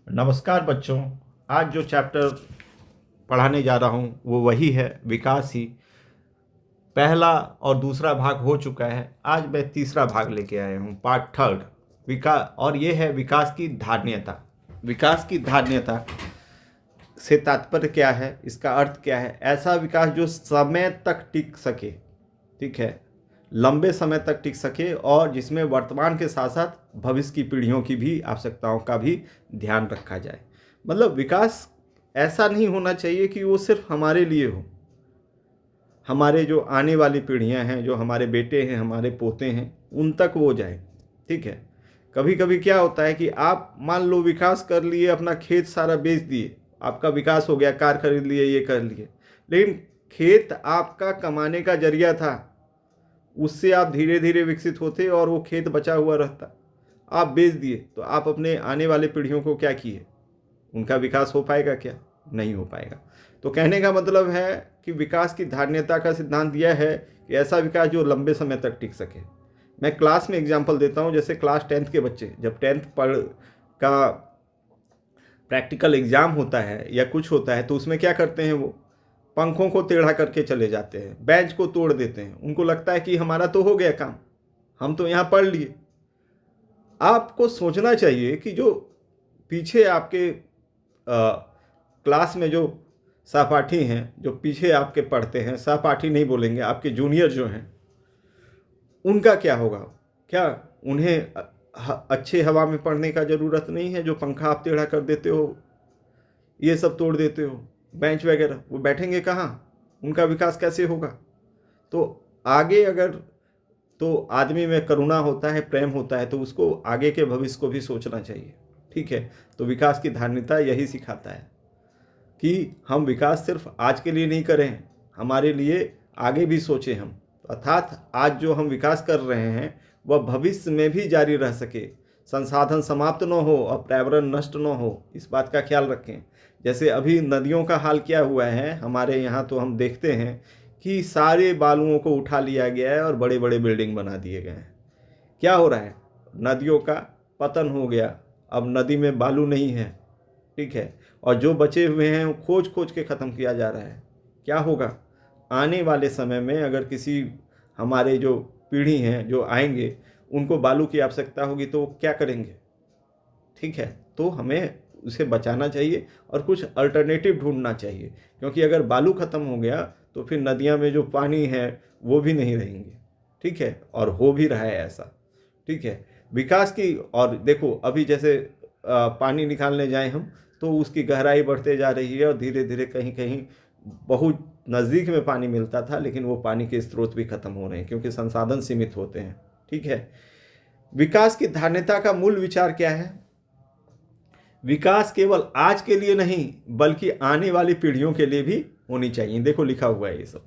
नमस्कार बच्चों। आज जो चैप्टर पढ़ाने जा रहा हूँ वो वही है, विकास ही। पहला और दूसरा भाग हो चुका है, आज मैं तीसरा भाग लेके आया हूँ, पार्ट थर्ड। विकास, और ये है विकास की धारणीयता। विकास की धारणीयता से तात्पर्य क्या है, इसका अर्थ क्या है? ऐसा विकास जो समय तक टिक सके, ठीक है, लंबे समय तक टिक सके, और जिसमें वर्तमान के साथ साथ भविष्य की पीढ़ियों की भी आवश्यकताओं का भी ध्यान रखा जाए। मतलब विकास ऐसा नहीं होना चाहिए कि वो सिर्फ हमारे लिए हो, हमारे जो आने वाली पीढ़ियां हैं, जो हमारे बेटे हैं, हमारे पोते हैं, उन तक वो जाए। ठीक है। कभी कभी क्या होता है कि आप मान लो विकास कर लिए, अपना खेत सारा बेच दिए, आपका विकास हो गया, कार खरीद लिए, ये कर लिए, लेकिन खेत आपका कमाने का जरिया था, उससे आप धीरे धीरे विकसित होते और वो खेत बचा हुआ रहता। आप बेच दिए तो आप अपने आने वाले पीढ़ियों को क्या किए? उनका विकास हो पाएगा क्या? नहीं हो पाएगा। तो कहने का मतलब है कि विकास की धारणीयता का सिद्धांत यह है कि ऐसा विकास जो लंबे समय तक टिक सके। मैं क्लास में एग्जाम्पल देता हूँ, जैसे क्लास 10th के बच्चे जब 10th पढ़ का प्रैक्टिकल एग्जाम होता है या कुछ होता है, तो उसमें क्या करते हैं? वो पंखों को टेढ़ा करके चले जाते हैं, बेंच को तोड़ देते हैं। उनको लगता है कि हमारा तो हो गया काम, हम तो यहाँ पढ़ लिए। आपको सोचना चाहिए कि जो पीछे आपके क्लास में जो सहपाठी हैं, जो पीछे आपके पढ़ते हैं, सहपाठी नहीं बोलेंगे, आपके जूनियर जो हैं, उनका क्या होगा? क्या उन्हें अच्छे हवा में पढ़ने का ज़रूरत नहीं है? जो पंखा आप टेढ़ा कर देते हो, ये सब तोड़ देते हो, बेंच वगैरह, वो बैठेंगे कहाँ? उनका विकास कैसे होगा? तो आगे अगर, तो आदमी में करुणा होता है, प्रेम होता है, तो उसको आगे के भविष्य को भी सोचना चाहिए। ठीक है। तो विकास की धारणीयता यही सिखाता है कि हम विकास सिर्फ आज के लिए नहीं करें, हमारे लिए आगे भी सोचें हम। अर्थात आज जो हम विकास कर रहे हैं वह भविष्य में भी जारी रह सके, संसाधन समाप्त न हो और पर्यावरण नष्ट न हो, इस बात का ख्याल रखें। जैसे अभी नदियों का हाल क्या हुआ है हमारे यहाँ, तो हम देखते हैं कि सारे बालुओं को उठा लिया गया है और बड़े बड़े बिल्डिंग बना दिए गए हैं। क्या हो रहा है? नदियों का पतन हो गया, अब नदी में बालू नहीं है। ठीक है। और जो बचे हुए हैं वो खोज खोज के ख़त्म किया जा रहा है। क्या होगा आने वाले समय में? अगर किसी हमारे जो पीढ़ी हैं जो आएंगे, उनको बालू की आवश्यकता होगी तो क्या करेंगे? ठीक है। तो हमें उसे बचाना चाहिए और कुछ अल्टरनेटिव ढूंढना चाहिए, क्योंकि अगर बालू ख़त्म हो गया तो फिर नदियाँ में जो पानी है वो भी नहीं रहेंगे। ठीक है। और हो भी रहा है ऐसा। ठीक है। विकास की, और देखो अभी जैसे पानी निकालने जाएं हम, तो उसकी गहराई बढ़ते जा रही है और धीरे धीरे कहीं कहीं बहुत नज़दीक में पानी मिलता था, लेकिन वो पानी के स्रोत भी खत्म हो रहे हैं क्योंकि संसाधन सीमित होते हैं। ठीक है। विकास की धारणीयता का मूल विचार क्या है? विकास केवल आज के लिए नहीं बल्कि आने वाली पीढ़ियों के लिए भी होनी चाहिए। देखो लिखा हुआ है ये सब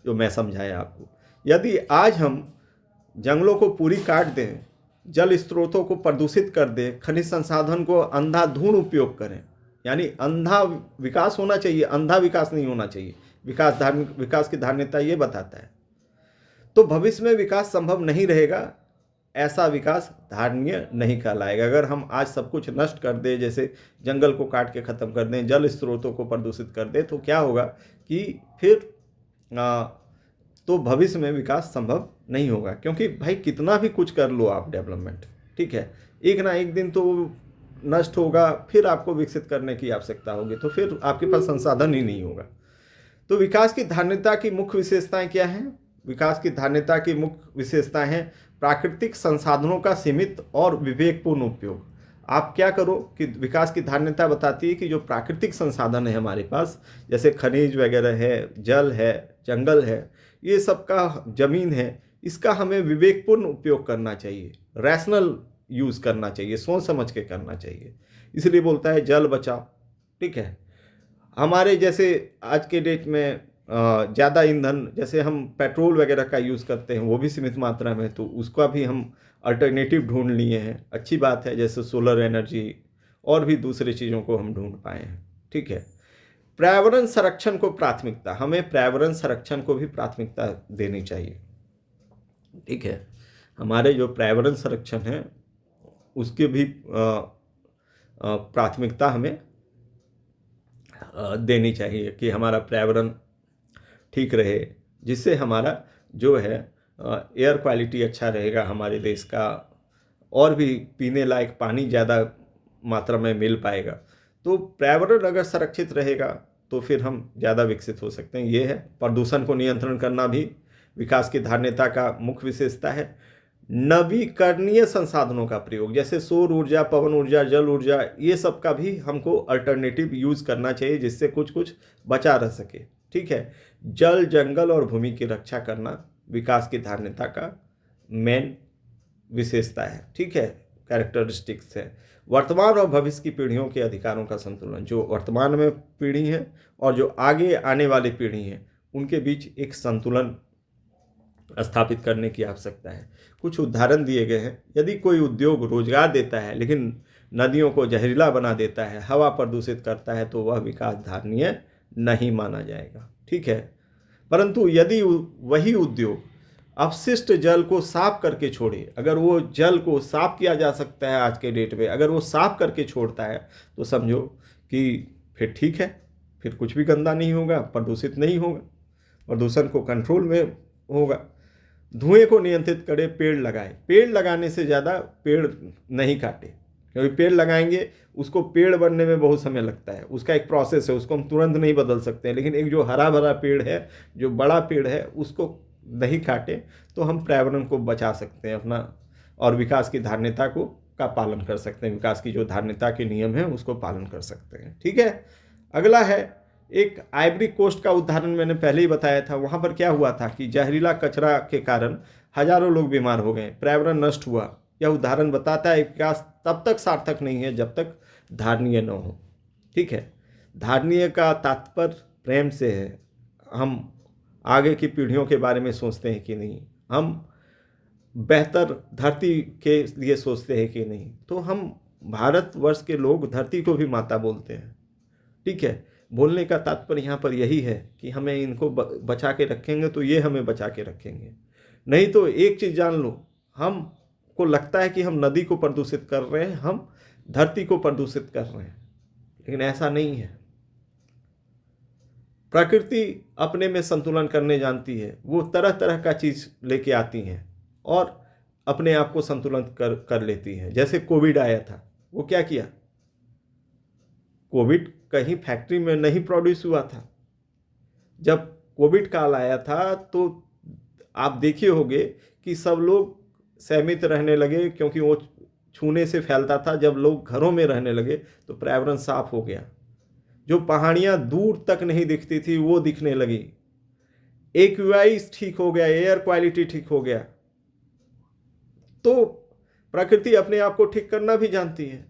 जो मैं समझाया आपको। यदि आज हम जंगलों को पूरी काट दें, जल स्रोतों को प्रदूषित कर दें, खनिज संसाधन को अंधाधुंध उपयोग करें, यानी अंधा विकास होना चाहिए, अंधा विकास नहीं होना चाहिए। विकास की धारणीयता ये बताता है, तो भविष्य में विकास संभव नहीं रहेगा। ऐसा विकास धारणीय नहीं कहलाएगा। अगर हम आज सब कुछ नष्ट कर दें, जैसे जंगल को काट के ख़त्म कर दें, जल स्रोतों को प्रदूषित कर दें, तो क्या होगा कि फिर तो भविष्य में विकास संभव नहीं होगा। क्योंकि भाई कितना भी कुछ कर लो आप डेवलपमेंट, ठीक है, एक ना एक दिन तो नष्ट होगा, फिर आपको विकसित करने की आवश्यकता होगी, तो फिर आपके पास संसाधन ही नहीं होगा। तो विकास की धारणीयता की मुख्य विशेषताएं क्या हैं? विकास की धारणीयता की मुख्य विशेषताएं हैं प्राकृतिक संसाधनों का सीमित और विवेकपूर्ण उपयोग। आप क्या करो कि विकास की धारणीयता बताती है कि जो प्राकृतिक संसाधन है हमारे पास, जैसे खनिज वगैरह है, जल है, जंगल है, ये सब का, जमीन है, इसका हमें विवेकपूर्ण उपयोग करना चाहिए, रैशनल यूज़ करना चाहिए, सोच समझ के करना चाहिए। इसलिए बोलता है जल बचाओ। ठीक है। हमारे जैसे आज के डेट में ज़्यादा ईंधन, जैसे हम पेट्रोल वगैरह का यूज़ करते हैं, वो भी सीमित मात्रा में, तो उसका भी हम अल्टरनेटिव ढूंढ लिए हैं। अच्छी बात है, जैसे सोलर एनर्जी और भी दूसरी चीज़ों को हम ढूंढ पाए हैं। ठीक है। पर्यावरण संरक्षण को प्राथमिकता, हमें पर्यावरण संरक्षण को भी प्राथमिकता देनी चाहिए। ठीक है। हमारे जो पर्यावरण संरक्षण है उसके भी प्राथमिकता हमें देनी चाहिए कि हमारा पर्यावरण ठीक रहे, जिससे हमारा जो है एयर क्वालिटी अच्छा रहेगा हमारे देश का, और भी पीने लायक पानी ज़्यादा मात्रा में मिल पाएगा। तो पर्यावरण अगर संरक्षित रहेगा तो फिर हम ज़्यादा विकसित हो सकते हैं। ये है, प्रदूषण को नियंत्रण करना भी विकास की धारणता का मुख्य विशेषता है। नवीकरणीय संसाधनों का प्रयोग, जैसे सौर ऊर्जा, पवन ऊर्जा, जल ऊर्जा, ये सब का भी हमको अल्टरनेटिव यूज़ करना चाहिए, जिससे कुछ कुछ बचा रह सके। ठीक है, जल, जंगल और भूमि की रक्षा करना विकास की धारणता का मेन विशेषता है। ठीक है, कैरेक्टरिस्टिक्स है। वर्तमान और भविष्य की पीढ़ियों के अधिकारों का संतुलन, जो वर्तमान में पीढ़ी है और जो आगे आने वाली पीढ़ी है, उनके बीच एक संतुलन स्थापित करने की आवश्यकता है। कुछ उदाहरण दिए गए हैं। यदि कोई उद्योग रोजगार देता है लेकिन नदियों को जहरीला बना देता है, हवा प्रदूषित करता है, तो वह विकास धारणीय नहीं माना जाएगा। ठीक है, परंतु यदि वही उद्योग अपशिष्ट जल को साफ करके छोड़े, अगर वो जल को साफ किया जा सकता है आज के डेट में, अगर वो साफ करके छोड़ता है, तो समझो कि फिर ठीक है, फिर कुछ भी गंदा नहीं होगा, प्रदूषित नहीं होगा, प्रदूषण को कंट्रोल में होगा। धुएं को नियंत्रित करे, पेड़ लगाए। पेड़ लगाने से ज़्यादा पेड़ नहीं काटे, क्योंकि पेड़ लगाएंगे, उसको पेड़ बनने में बहुत समय लगता है, उसका एक प्रोसेस है, उसको हम तुरंत नहीं बदल सकते हैं। लेकिन एक जो हरा भरा पेड़ है, जो बड़ा पेड़ है, उसको नहीं काटे तो हम पर्यावरण को बचा सकते हैं अपना, और विकास की धारणता को का पालन कर सकते हैं। विकास की जो धारणता के नियम हैं उसको पालन कर सकते हैं। ठीक है, अगला है एक आइवरी कोस्ट का उदाहरण, मैंने पहले ही बताया था। वहाँ पर क्या हुआ था कि जहरीला कचरा के कारण हजारों लोग बीमार हो गए, पर्यावरण नष्ट हुआ। यह उदाहरण बताता है विकास तब तक सार्थक नहीं है जब तक धारणीय न हो। ठीक है, धारणीय का तात्पर्य प्रेम से है। हम आगे की पीढ़ियों के बारे में सोचते हैं कि नहीं, हम बेहतर धरती के लिए सोचते हैं कि नहीं। तो हम भारतवर्ष के लोग धरती को भी माता बोलते हैं। ठीक है, बोलने का तात्पर्य यहाँ पर यही है कि हमें इनको बचा के रखेंगे तो ये हमें बचा के रखेंगे। नहीं तो एक चीज़ जान लो, हमको लगता है कि हम नदी को प्रदूषित कर रहे हैं, हम धरती को प्रदूषित कर रहे हैं, लेकिन ऐसा नहीं है। प्रकृति अपने में संतुलन करने जानती है, वो तरह तरह का चीज़ लेके आती हैं और अपने आप को संतुलन कर लेती हैं। जैसे कोविड आया था, वो क्या किया? कोविड कहीं फैक्ट्री में नहीं प्रोड्यूस हुआ था। जब कोविड काल आया था तो आप देखे होंगे कि सब लोग सहमित रहने लगे, क्योंकि वो छूने से फैलता था। जब लोग घरों में रहने लगे तो पर्यावरण साफ हो गया। जो पहाड़ियाँ दूर तक नहीं दिखती थी वो दिखने लगी। एक्यूआईज ठीक हो गया, एयर क्वालिटी ठीक हो गया। तो प्रकृति अपने आप को ठीक करना भी जानती है,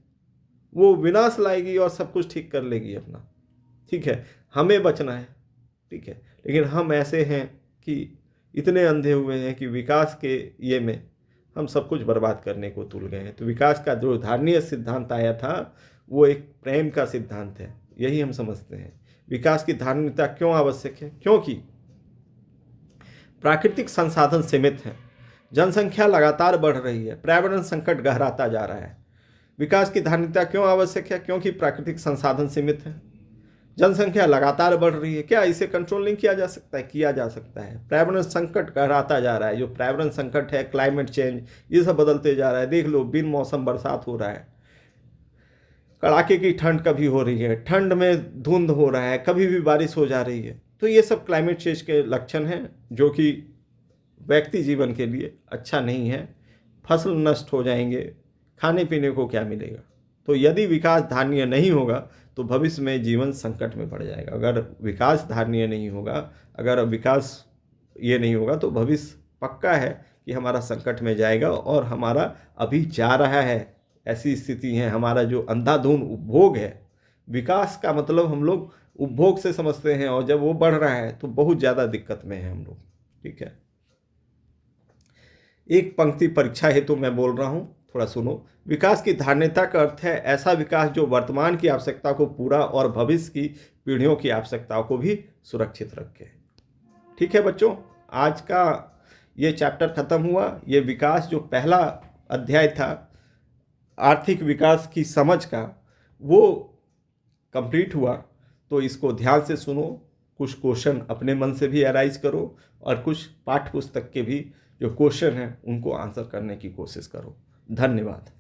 वो विनाश लाएगी और सब कुछ ठीक कर लेगी अपना। ठीक है, हमें बचना है। ठीक है, लेकिन हम ऐसे हैं कि इतने अंधे हुए हैं कि विकास के ये में हम सब कुछ बर्बाद करने को तुल गए हैं। तो विकास का जो धारणीय सिद्धांत आया था वो एक प्रेम का सिद्धांत है, यही हम समझते हैं। विकास की धारणता क्यों आवश्यक है? क्योंकि प्राकृतिक संसाधन सीमित हैं, जनसंख्या लगातार बढ़ रही है, पर्यावरण संकट गहराता जा रहा है। विकास की धारणता क्यों आवश्यक है? क्योंकि प्राकृतिक संसाधन सीमित है, जनसंख्या लगातार बढ़ रही है। क्या इसे कंट्रोल नहीं किया जा सकता है? किया जा सकता है। पर्यावरण संकट गहराता जा रहा है। जो पर्यावरण संकट है, क्लाइमेट चेंज, ये सब बदलते जा रहा है। देख लो, बिन मौसम बरसात हो रहा है, कड़ाके की ठंड कभी हो रही है, ठंड में धुंध हो रहा है, कभी भी बारिश हो जा रही है। तो ये सब क्लाइमेट चेंज के लक्षण हैं, जो कि व्यक्ति जीवन के लिए अच्छा नहीं है। फसल नष्ट हो जाएंगे, खाने पीने को क्या मिलेगा? तो यदि विकास धारणीय नहीं होगा तो भविष्य में जीवन संकट में पड़ जाएगा। अगर विकास धारणीय नहीं होगा, अगर विकास ये नहीं होगा, तो भविष्य पक्का है कि हमारा संकट में जाएगा। और हमारा अभी जा रहा है, ऐसी स्थिति है। हमारा जो अंधाधुंध उपभोग है, विकास का मतलब हम लोग उपभोग से समझते हैं, और जब वो बढ़ रहा है तो बहुत ज़्यादा दिक्कत में है हम लोग। ठीक है, एक पंक्ति परीक्षा हेतु मैं बोल रहा हूँ, थोड़ा सुनो। विकास की धारणता का अर्थ है ऐसा विकास जो वर्तमान की आवश्यकता को पूरा और भविष्य की पीढ़ियों की आवश्यकताओं को भी सुरक्षित रखे। ठीक है बच्चों, आज का ये चैप्टर खत्म हुआ। ये विकास जो पहला अध्याय था आर्थिक विकास की समझ का, वो कंप्लीट हुआ तो इसको ध्यान से सुनो, कुछ क्वेश्चन अपने मन से भी अराइज करो और कुछ पाठ्य पुस्तक के भी जो क्वेश्चन हैं उनको आंसर करने की कोशिश करो। धन्यवाद।